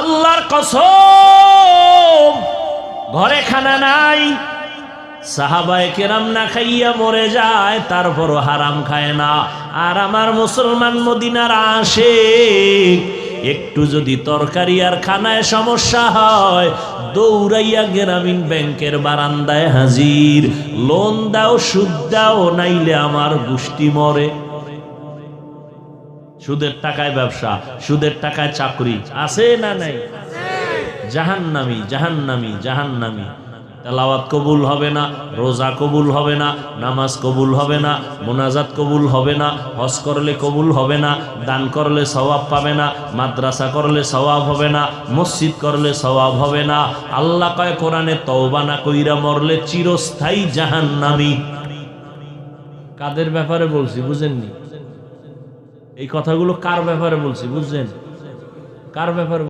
আল্লাহর কসম, ঘরে খানা নাই, সাহাবায়ে কেরাম না খাইয়া মরে যায়, তারপরও হারাম খায় না। আর আমার মুসলমান মদিনার আশিক, একটু যদি তরকারি আর খানায় সমস্যা হয়, দৌড়াইয়া গ্রামীণ ব্যাংকের বারান্দায় হাজির, লোন দাও, সুদ দাও, নাইলে আমার গোষ্ঠী মরে। সুদের টাকায় ব্যবসা, সুদের টাকায় চাকরি আছে না নাই? জাহান্নামী, জাহান্নামী, জাহান্নামী। তেলাওয়াত কবুল হবে না, রোজা কবুল হবে না, নামাজ কবুল হবে না, মুনাজাত কবুল হবে না, হজ করলে কবুল হবে না, দান করলে সওয়াব পাবে না, মাদ্রাসা করলে সওয়াব হবে না, মসজিদ করলে সওয়াব হবে না। আল্লাহ কয় কোরআনে, তওবা না কইরা মরলে চিরস্থায়ী জাহান্নামী। কাদের ব্যাপারে বলছি বুঝেননি? এই কথাগুলো কার ব্যাপারে বলছি বুঝছেন? কার ব্যাপারে?